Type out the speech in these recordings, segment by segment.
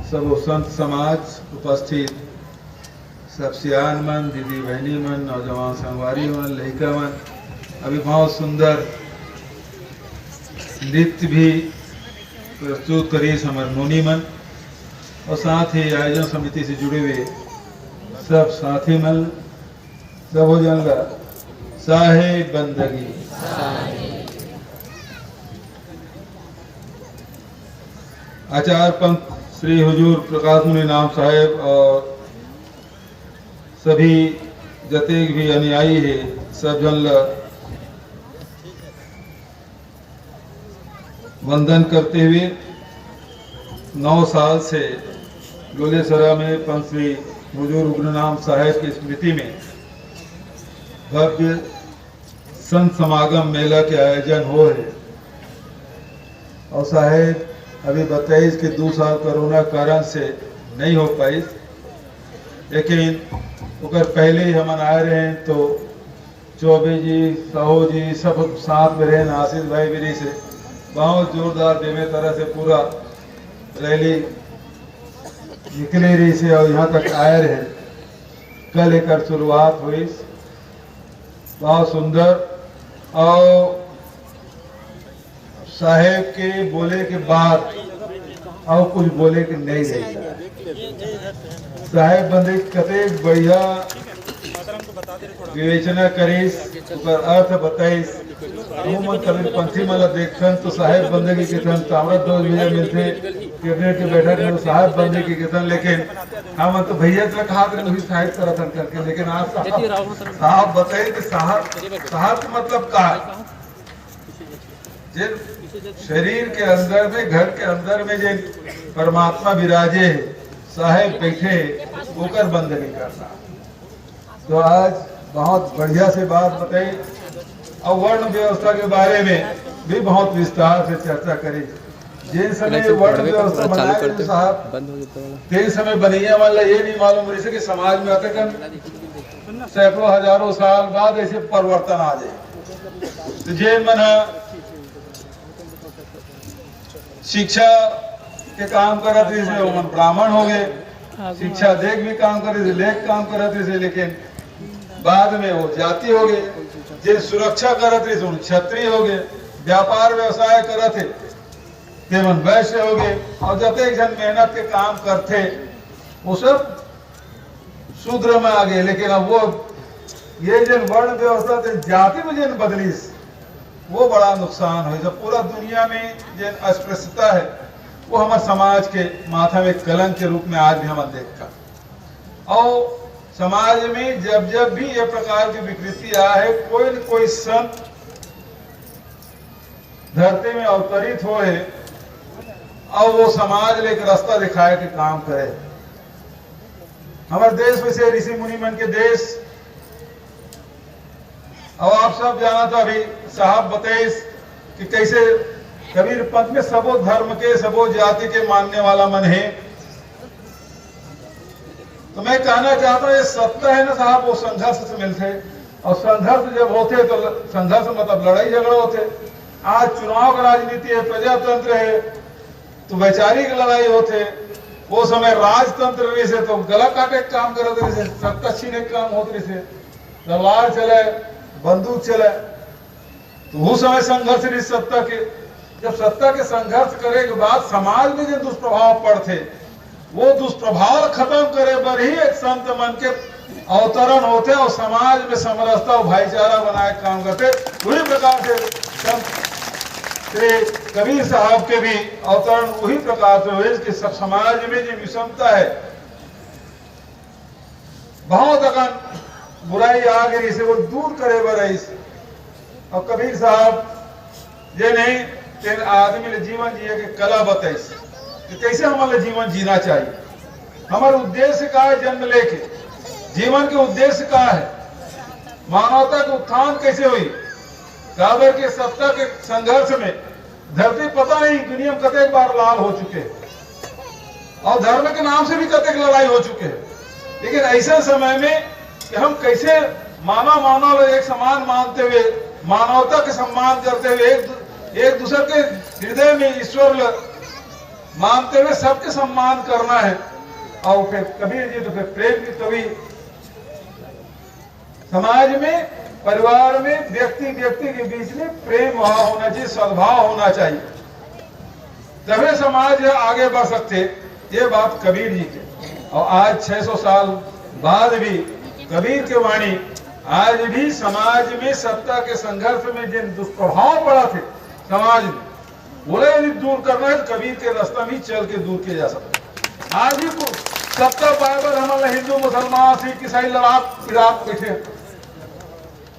सब संत समाज उपस्थित, सब सियान मन, दीदी बहनी मन, नौजवान संगवारी मन, लड़का मन, अभी बहुत सुंदर नृत्य भी प्रस्तुत करी समर मुनि मन, और साथ ही आयोजन समिति से जुड़े हुए सब साथी मन, सब हो जाएगा साहेब बंदगी। आचार्य पंथ श्री हुजूर प्रकाश मुनि नाम साहेब और सभी जतेक भी अनुयायी है सब जन वंदन करते हुए 9 साल से लोलेसरा में पंथ श्री हुजूर उग्रनाम साहेब की स्मृति में भव्य संत समागम मेला के आयोजन हो है। और साहेब अभी 22 के 2 साल कोरोना कारण से नहीं हो पाई, लेकिन उकर पहले ही हम आए रहे हैं तो चौबे जी, साहू जी सब साथ में रहे, आशीष भाई भी से बहुत जोरदार बेमे तरह से पूरा रैली निकले रही से और यहाँ तक आए रहे। कल एक शुरुआत हुई बहुत सुंदर, और साहेब के बोले के बाद और कुछ बोले के नहीं रहता। साहेब बंदे कतेक बढ़िया विवेचना करीस, उकर अर्थ बताइस। मन कभी पंथी मला देखन तो साहेब बंदगी के तन तामरा दोष भैया मिलते कैबिनेट के बैठक में साहेब बंदगी के तन, लेकिन हम तो भैया का कहा वही साहेब तरह तन करके, लेकिन आज साहब बताइए कि साहब का मतलब क्या है। जिन शरीर के अंदर में, घर के अंदर में जिन परमात्मा विराजे है, साहेब बैठे होकर बंदगी करना। तो आज बहुत बढ़िया से बात बताई और वर्ण व्यवस्था के बारे में भी बहुत विस्तार से चर्चा करी। जिन समय वर्ण व्यवस्था बनाए साहब तेज समय बनैया वाला ये नहीं मालूम रही कि समाज में आते कन सैकड़ों हजारों साल बाद ऐसे परिवर्तन आ जाए। तो जैन मन शिक्षा के काम करत थे वो ब्राह्मण हो गए, शिक्षा देख भी काम करे थे, लेख काम करते थे, लेकिन बाद में वो जाति हो गए। जे सुरक्षा करत थे उन क्षत्रिय हो गए, व्यापार व्यवसाय करते थे मन वैश्य हो गए, और जते जन मेहनत के काम करते वो सब शूद्र में आ गए। लेकिन अब वो ये जन वर्ण व्यवस्था थे जाति में जन बदलीस वो बड़ा नुकसान हो। जब पूरा दुनिया में जन अस्पृश्यता है वो हमारे समाज के माथा में कलंक के रूप में आज भी हम देखा। और समाज में जब जब भी ये प्रकार की विकृति आया है, कोई न कोई संत धरती में अवतरित हो है और वो समाज ले एक रास्ता दिखाए के काम करे। हमारे देश में से ऋषि मुनि मन के देश, और आप सब जाना था अभी साहब बताइस कि कैसे कबीर पंथ में सबो धर्म के, सबो जाति के मानने वाला मन है। तो मैं कहना चाहता हूँ ये सत्ता है ना साहब, वो संघर्ष से मिलते, और संघर्ष जब होते तो संघर्ष मतलब लड़ाई झगड़ा होते। आज चुनाव का राजनीति है, प्रजातंत्र है, तो वैचारिक लड़ाई होते। वो समय राजतंत्र रही से तो गला काटे काम करते रहे, सत्ता छीने काम होते रहे, तलवार चले, बंदूक चले। तो वो समय संघर्ष रही सत्ता के। जब सत्ता के संघर्ष करे के बाद समाज में जो दुष्प्रभाव पड़ते, वो दुष्प्रभाव खत्म करे पर ही एक संत मन के अवतरण होते और समाज में समरसता और भाईचारा बनाए काम करते। वही प्रकार से संत श्री कबीर साहब के भी अवतरण वही प्रकार से हुए कि सब समाज में जो विषमता है, बहुत अगन बुराई आ गई से वो दूर करे बर। और कबीर साहब ये नहीं तेन आदमी ले जीवन जिए के कला बताइस कि कैसे हमारे जीवन जीना चाहिए, हमारे उद्देश्य का है। जन्म लेके जीवन के उद्देश्य का है, मानवता का उत्थान कैसे हुई। काबर के सत्ता के संघर्ष में धरती पता नहीं दुनिया में कतेक बार लाल हो चुके हैं, और धर्म के नाम से भी कतेक लड़ाई हो चुके हैं। लेकिन ऐसे समय में कि हम कैसे मानव एक समान मानते हुए, मानवता के सम्मान करते हुए, एक दूसरे के हृदय में ईश्वर मानते हुए सबके सम्मान करना है। और फिर कबीर जी तो फिर प्रेम की कवि, समाज में, परिवार में, व्यक्ति व्यक्ति के बीच में प्रेम भाव होना चाहिए, सद्भाव होना चाहिए, तभी समाज आगे बढ़ सकते। ये बात कबीर जी के। और आज 600 साल बाद भी कबीर की वाणी आज भी समाज में सत्ता के संघर्ष में जिन दुष्प्रभाव पड़ा थे समाज में, बोले यदि दूर करना है तो कबीर के रास्ता में चल के दूर किया जा सकता। आज भी सत्ता पाए पर हमारे हिंदू मुसलमान सिख ईसाई लड़ाक बैठे,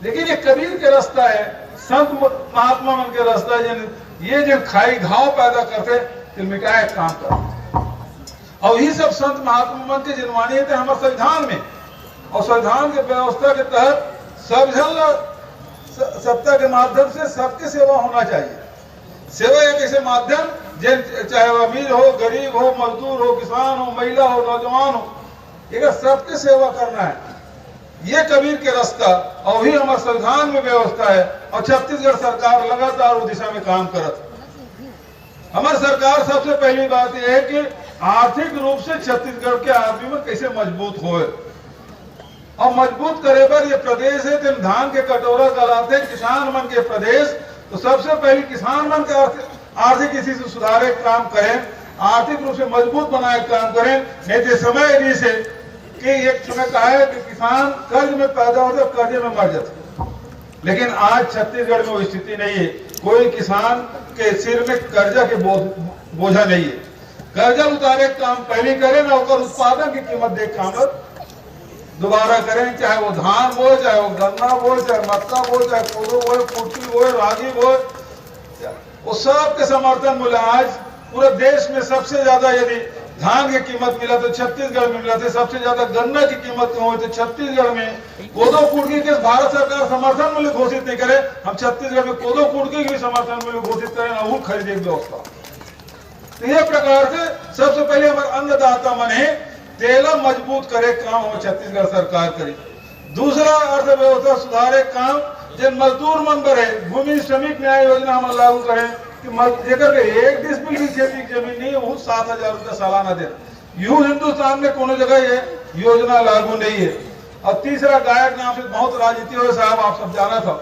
लेकिन ये कबीर के रास्ता है, संत महात्मा मन के रास्ता है। ये जो खाई घाव पैदा करते फिर मिटाए काम कर, और ये सब संत महात्मा मन के जिनवानी थे हमारे संविधान में। और संविधान के व्यवस्था के तहत सब जन सत्ता के माध्यम से सबके सेवा होना चाहिए। सेवा एक ऐसे माध्यम चाहे वो अमीर हो, गरीब हो, मजदूर हो, किसान हो, महिला हो, नौजवान हो, एक सबके सेवा करना है। ये कबीर के रास्ता और ही हमारे संविधान में व्यवस्था है। और छत्तीसगढ़ सरकार लगातार उस दिशा में काम करत। हमारी सरकार सबसे पहली बात यह है कि आर्थिक रूप से छत्तीसगढ़ के आदमी में कैसे मजबूत होए, और मजबूत करे पर ये प्रदेश है तो धान के कटोरा गलाते किसान मन के प्रदेश, तो सबसे पहले किसान मन के आर्थिक इसी से सुधारे काम करें, आर्थिक रूप से मजबूत बनाए काम करें। नहीं तो समय नहीं से कि एक समय कहा है कि किसान कर्ज में पैदा होते और कर्जे में मर जाते, लेकिन आज छत्तीसगढ़ में वो स्थिति नहीं है। कोई किसान के सिर में कर्जा के बोझा नहीं है। कर्जा उतारे काम पहले करें ना, और उत्पादन की कीमत देख काम दोबारा करें, चाहे वो धान बोए, चाहे वो गन्ना बोए, चाहे मक्का बोए, चाहे कोदो बोए, कुर्ती बोए, रागी बोए, वो सब के समर्थन मूल्य आज पूरे देश में सबसे ज्यादा यदि धान की कीमत मिला तो छत्तीसगढ़ में मिला था, सबसे ज्यादा गन्ना की कीमत हुई तो छत्तीसगढ़ में। कोदो कुड़की के भारत सरकार समर्थन मूल्य घोषित नहीं करे, हम छत्तीसगढ़ में कोदो कुड़की की समर्थन मूल्य घोषित करें ना, वो खरीदे व्यवस्था। तो ये प्रकार से सबसे पहले हमारे अन्नदाता मन है तेला मजबूत करे काम हो छत्तीसगढ़ सरकार करे। दूसरा अर्थव्यवस्था सुधारे काम जिन मजदूर मन बढ़े, भूमि श्रमिक न्याय योजना हम लागू करें कि जेकर के एक डिसमिल की खेती की जमीन नहीं है वो 7,000 रुपया सालाना दे। यूं हिंदुस्तान में कोनो जगह ये योजना लागू नहीं है। और तीसरा गायक नाम से बहुत राजनीति हो साहब, आप सब जाना था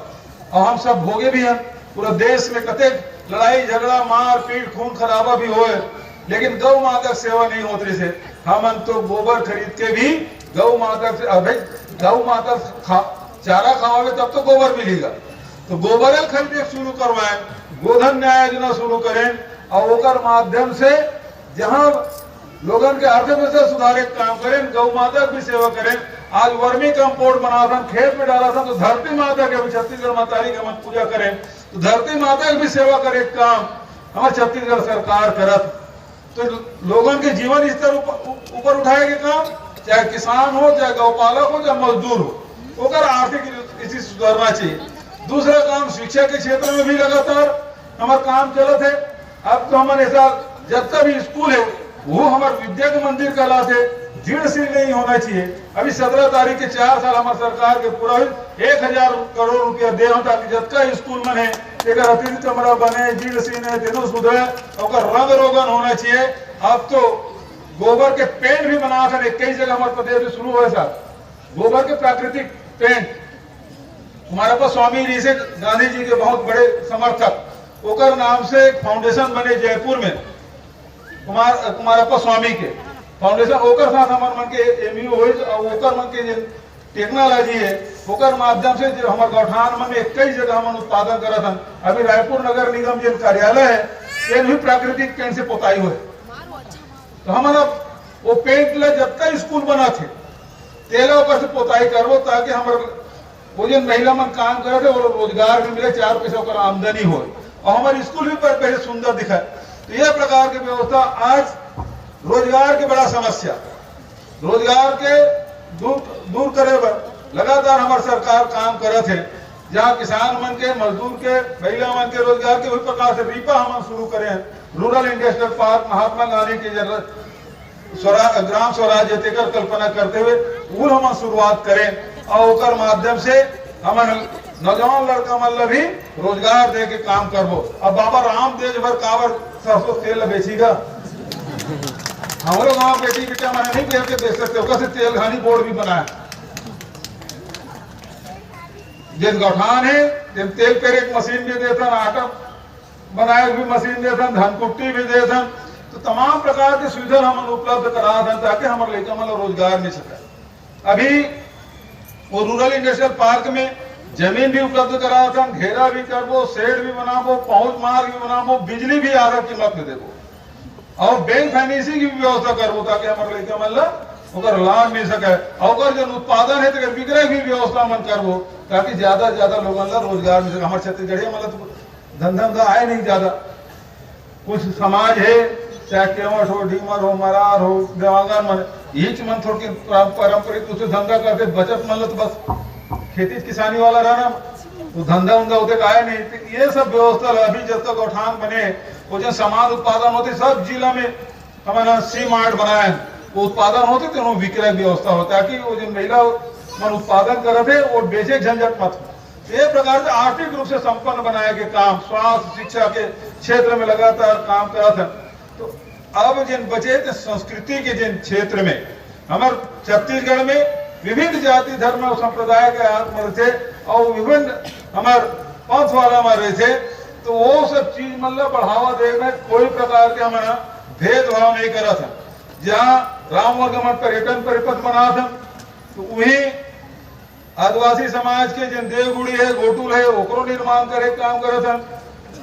और हम सब भोगे भी हैं। पूरा देश में कते लड़ाई झगड़ा मार पीट खून खराबा भी होए, लेकिन गौ माता सेवा नहीं होती से हम तो गोबर खरीद के भी गौ माता से, अभी गौ माता चारा खाओगे तब तो गोबर मिलेगा, तो गोबर खरीदे शुरू करवाएं, गोधन न्याय योजना शुरू करें, और ओकर माध्यम से जहां लोगन के अर्थव्यवस्था सुधारे काम करें, गौ माता की सेवा करें। आज वर्मी कंपोस्ट बना था, खेत में डाला था, तो धरती माता के छत्तीसगढ़ मातारी की हम पूजा करें, तो धरती माता की भी सेवा करे काम हमारे छत्तीसगढ़ सरकार करत। तो लोगों के जीवन स्तर ऊपर उठाए के काम, चाहे किसान हो, चाहे गौपालक हो, चाहे मजदूर हो, ओकर आर्थिक स्थिति सुधारना चाहिए। दूसरा काम शिक्षा के क्षेत्र में भी लगातार हमारा काम चलत है। अब तो हमारे साथ जितना भी स्कूल है वो हमारे विद्या के मंदिर कहलाते, जीर्ण नहीं होना चाहिए। अभी 17 तारीख के 4 साल हमारे सरकार के पूरा 1,000 करोड़ रुपया दे हम, ताकि जितना स्कूल मन है एक अतिरिक्त कमरा बने, जीर्ण है, तीनों सुधरे, और रंग रोगन होना चाहिए। अब तो गोबर के पेंट भी बना कर कई जगह हमारे प्रदेश में शुरू हुए साहब, गोबर के प्राकृतिक पेंट। हमारे पास स्वामी जी से गांधी जी के बहुत बड़े समर्थक, ओकर नाम से एक फाउंडेशन बने जयपुर में, कुमारप्पा स्वामी के फाउंडेशन, ओकर साथ हमारे मन के एमयू हो, ओकर मन के टेक्नोलॉजी है, ओकर माध्यम से जो हमारे गौठान में कई जगह हम उत्पादन करत हन। अभी रायपुर नगर निगम जो कार्यालय है ये भी प्राकृतिक पेंट से पोताई हुए, तो हमारा वो पेंट ला जब तक स्कूल बना थे तेला ऊपर से पोताई करवो, ताकि हमारे वो जो महिला मन काम करे थे वो रोजगार भी मिले, 4 पैसा का आमदनी हो, और हमारे स्कूल भी पहले सुंदर दिखाए। तो यह प्रकार की व्यवस्था आज रोजगार की बड़ा समस्या, रोजगार के दूर करे पर लगातार हमारी सरकार काम करत है। जहाँ किसान मन के, मजदूर के, महिला मन के रोजगार के, उस प्रकार से रीपा हम शुरू करे हैं, rural industrial park, Mahatma Gandhi की ग्राम स्वराज्य तेकर कल्पना करते हुए वो हम शुरुआत करें, और ओकर माध्यम से हम नौजवान लड़का मन भी रोजगार दे के काम करबो। अब बाबा रामदेव भर कावर सरसों तेल बेचीगा, हमारे गाँव बेटी बेटा मैंने नहीं कह के देख सकते होगा से तेल घानी बोर्ड भी बनाया जिन गौठान है जिन तेल पेरे एक मशीन भी देता आटा बनाए भी मशीन देता धनकुट्टी भी देता तो तमाम प्रकार की सुविधा हम उपलब्ध करा दें ताकि हमारे लड़का मतलब रोजगार मिल सके। अभी वो रूरल इंडस्ट्रियल पार्क में जमीन भी उपलब्ध करा था, घेरा भी करबो, शेड भी बनाबो, पहुंच मार्ग भी बनाबो, बिजली भी आधा कीमत में देबो और बैंक फाइनेंसिंग की भी व्यवस्था करबो ताकि हमारे लड़का मतलब अगर लाभ मिल सके। और जो उत्पादन है तो विक्रय की व्यवस्था मन करबो ताकि ज्यादा से ज्यादा लोगों को रोजगार मिल सके। हमारे छत्तीसगढ़ मतलब धंधा आए नहीं ज्यादा, कुछ समाज है चाहे केवट हो, डीमर हो, मरार हो, देवांगन मन ईच मन थोड़ी पारंपरिक रूप से धंधा करते बचत मन तो बस खेती किसानी वाला रहना तो धंधा उंधा होते आए नहीं। तो ये सब व्यवस्था अभी जब तक गौठान बने वो जो सामान उत्पादन होते सब जिला में हमारा सी मार्ट बनाए वो उत्पादन होते तो विक्रय व्यवस्था हो ताकि वो जो महिला मन उत्पादन करते वो बेचे झंझट मत हो। ये प्रकार से आर्थिक रूप से संपन्न बनाए के काम स्वास्थ्य शिक्षा के क्षेत्र में लगातार काम करा था। तो अब जिन बचे थे संस्कृति के जिन क्षेत्र में हमारे छत्तीसगढ़ में विभिन्न जाति धर्म और संप्रदाय के मर थे और विभिन्न हमारे पंथ वाला मर रहे थे तो वो सब चीज मतलब बढ़ावा देने कोई प्रकार के हमारा भेदभाव नहीं करा था। जहाँ राम वर्ग हमारे पर्यटन परिपथ बना था तो वही आदिवासी समाज के जिन देवगुड़ी है गोटुल है ओकरो निर्माण करे काम करे था।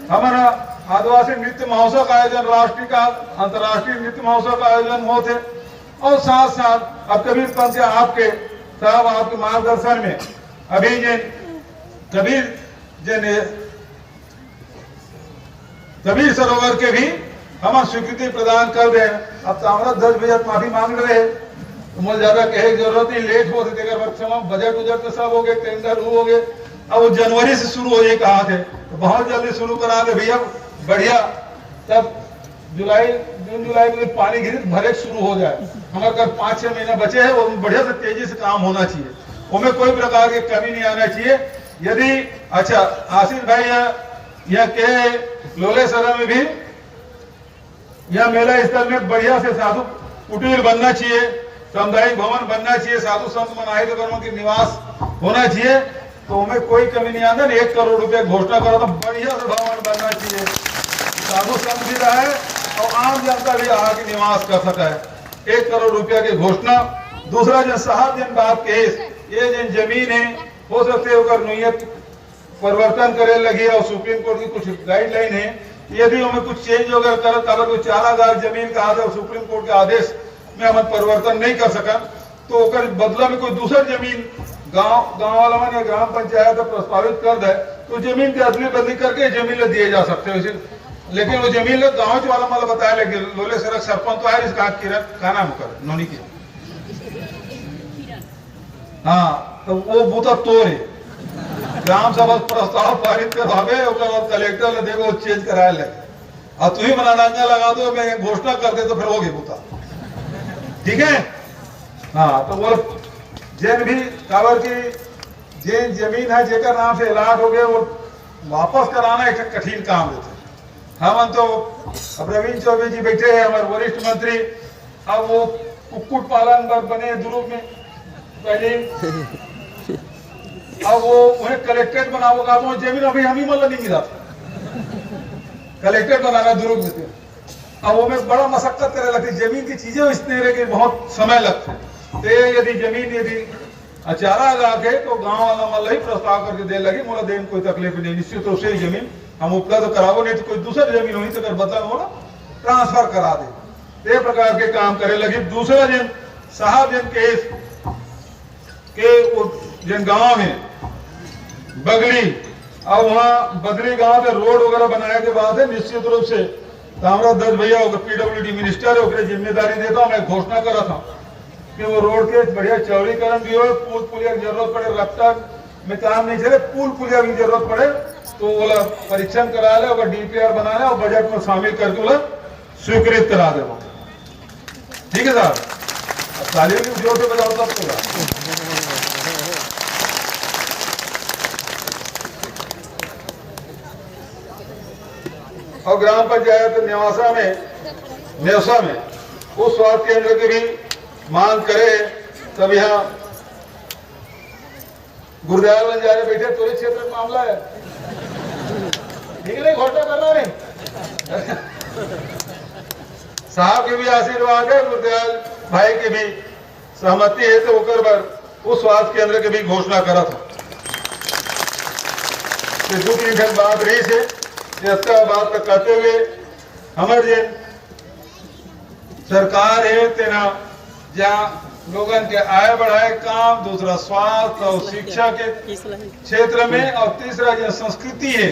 हमारा आदिवासी नृत्य महोत्सव का आयोजन राष्ट्रीय का अंतर्राष्ट्रीय नृत्य महोत्सव का आयोजन होते और साथ साथ अब कबीर पंथ आपके साहब आपके मार्गदर्शन में अभी कबीर सरोवर के भी हम स्वीकृति प्रदान कर दे। अब तो हमारा 10 बजे माफी मांग रहे तो मुझे ज्यादा कहे की जरूरत नहीं, लेट हो बजट उजट तो सब हो गए, टेंडर हो गए। अब वो जनवरी से शुरू हो ये कहा थे तो बहुत जल्दी शुरू करा दे भैया बढ़िया, तब जून जुलाई में पानी गिरी भरे शुरू हो जाए। हमारे घर 5-6 महीने बचे हैं वो बढ़िया से तेजी से काम होना चाहिए, उनमें कोई प्रकार की कमी नहीं आना चाहिए। यदि अच्छा आशीष भाई यहाँ के लोले सरा में भी यह मेला स्थल में बढ़िया से साधु कुटीर बनना चाहिए, सामुदायिक भवन बनना चाहिए, साधु संत मनाहित वर्मा के निवास होना चाहिए तो उनमें कोई कमी नहीं आना। 1 करोड़ रुपए घोषणा करो तो बढ़िया से भवन बनना चाहिए, साधु संत भी रहे और आम जनता भी आके निवास कर सका है। 1 करोड़ रुपया की घोषणा। दूसरा जन साहब जन बात केस ये जन जमीन है हो सकते होकर नीयत परिवर्तन करे लगी और सुप्रीम कोर्ट की कुछ गाइडलाइन है यदि हमें कुछ चेंज अगर कर अगर कोई 4,000 जमीन का आदेश सुप्रीम कोर्ट के आदेश में हम परिवर्तन नहीं कर सका तो बदला में कोई दूसरा जमीन गांव वाला मन या ग्राम पंचायत प्रस्तावित कर दे तो जमीन की अदली बदली करके जमीन दिए जा सकते हैं। लेकिन वो जमीन गाँव वाला मतलब बताया लगे लोले सड़क सरपंच तो है इसका का नाम कर नोनी की हाँ तो वो बूता तोड़ है ग्राम सभा प्रस्ताव पारित करवावे कलेक्टर देखो चेंज कराए लगे और तू ही मनाडंगा लगा दो मैं घोषणा कर दे तो फिर होगी बूता ठीक है। हाँ तो वो जैन भी काबर की जैन जमीन है जेकर नाम से इलाट हो गए वो वापस कराना एक कठिन काम देते। हम तो प्रवीण चौबे जी बैठे हैं हमारे वरिष्ठ मंत्री, अब वो कुक्कुट पालन बने दुर्ग में पहले अब वो उन्हें कलेक्ट्रेट बनाओगा तो जमीन अभी हम ही मतलब नहीं मिला कलेक्ट्रेट बनाना दुर्ग में थे। अब वो में बड़ा मशक्कत करे लगती जमीन की चीजें इसने रहे कि बहुत समय लगता है। यदि जमीन यदि अचारा लगा के तो गांव वाला मतलब ही प्रस्ताव करके दे लगे मोला देने कोई तकलीफ नहीं, निश्चित रूप से जमीन हम उपलब्ध करावो नहीं तो कोई दूसरा जमीन हुई तो अगर बदला होना ट्रांसफर करा दे। ये प्रकार के काम करे लगे। दूसरा जन साहब जन केस के जन गांव में बगली और वहाँ बदली गांव से रोड वगैरह बनाने के बाद है निश्चित रूप से हमारा 10 भैया पीडब्ल्यूडी मिनिस्टर है जिम्मेदारी देता हूँ। मैं घोषणा करा था कि वो रोड के बढ़िया चौड़ीकरण भी हो, पुल पुलिया की जरूरत पड़े, रफ्तार में काम नहीं चले, पुल पुलिया की जरूरत पड़े तो वो परीक्षण करा ले और डीपीआर बना ले और बजट में शामिल करके वो स्वीकृत करा दे। ठीक है साहब, अब तालियों की जोर से बजाओ तब होगा। और ग्राम पंचायत नेवसा में उस स्वास्थ्य केंद्र की भी मांग करे, तब यहाँ गुरुदयाल बंजारे बैठे त्वरित क्षेत्र में मामला है, ठीक है नहीं, घोषणा करना नहीं। साहब के भी आशीर्वाद है, गुरुदयाल भाई के भी सहमति है, तो होकर पर उस स्वास्थ्य केंद्र की भी घोषणा करा था। दो तीन दिन बात रही से इसका बात तक कहते हुए हमारे सरकार है तेना जहाँ लोगन के आय बढ़ाए काम, दूसरा स्वास्थ्य और शिक्षा के क्षेत्र में, और तीसरा जो संस्कृति है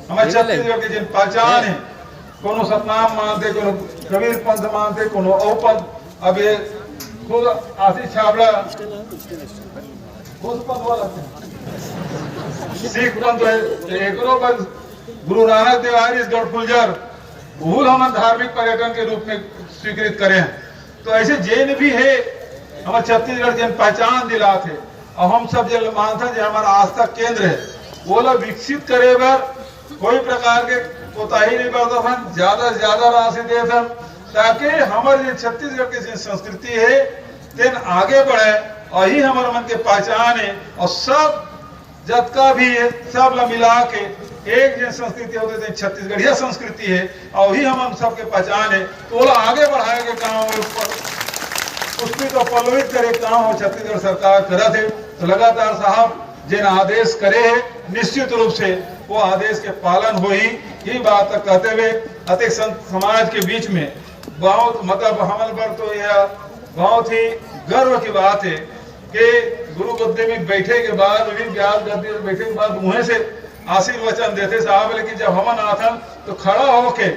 हमारे छत्तीसगढ़ की जिन पहचान है, कोनो सतनाम मानते, कोनो कबीर पंथ मानते, कोनो औ पंथ। अब ये खुद आशीष छाबड़ा खुद पंथ वाला सिख पंथ है, एकरो पर गुरु नानक देव आर्य गढ़फुलझर भूल हम धार्मिक पर्यटन के रूप में स्वीकृत करें। तो ऐसे जैन भी है हमारे छत्तीसगढ़ जन पहचान दिला थे, और हम सब जन मानते जो हमारा आस्था केंद्र है वो लोग विकसित करे बर कोई प्रकार के कोताही नहीं बरता, ज्यादा से ज्यादा राशि दे, ताकि हमारे छत्तीसगढ़ की जो संस्कृति है तेन आगे बढ़े, और ही हमारे मन के पहचान है। और सब जतका भी है सब ला मिला के एक जन संस्कृति होते थे, छत्तीसगढ़िया संस्कृति है, और ही हम सबके पहचान है। तो वो आगे बढ़ाए के काम पुष्पित और पल्लवित करे काम हो छत्तीसगढ़ सरकार करा थे। तो लगातार साहब जिन आदेश करे है निश्चित रूप से वो आदेश के पालन हो ही बात कहते हुए अतिक समाज के बीच में बहुत मतलब हमल पर तो यह बहुत ही गर्व की बात है कि गुरु गद्दे में बैठे के बाद, विभिन्न व्यास गद्दे में बैठे के बाद मुँह से आशीर्वचन देते साहब, लेकिन जब हमन आथन तो खड़ा होके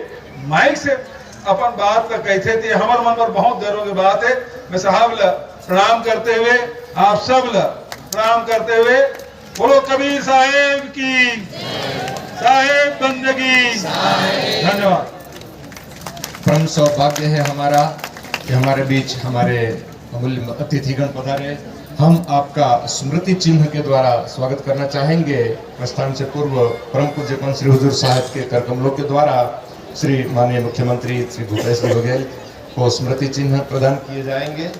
माइक से अपन बात का कहते थे, हमारे मन पर बहुत गर्व की बात है। मैं साहब ला प्रणाम करते हुए, आप सब ला प्रणाम करते हुए, बोलो कबीर साहेब की, साहेब बंदगी, धन्यवाद। परम सौभाग्य है हमारा कि हमारे बीच हमारे अमूल्य अतिथिगण पधारे। हम आपका स्मृति चिन्ह के द्वारा स्वागत करना चाहेंगे। प्रस्थान से पूर्व परम पूज्य पंत श्री हुजूर साहब के कर कमलों के द्वारा श्री माननीय मुख्यमंत्री श्री भूपेश बघेल को स्मृति चिन्ह प्रदान किए जाएंगे।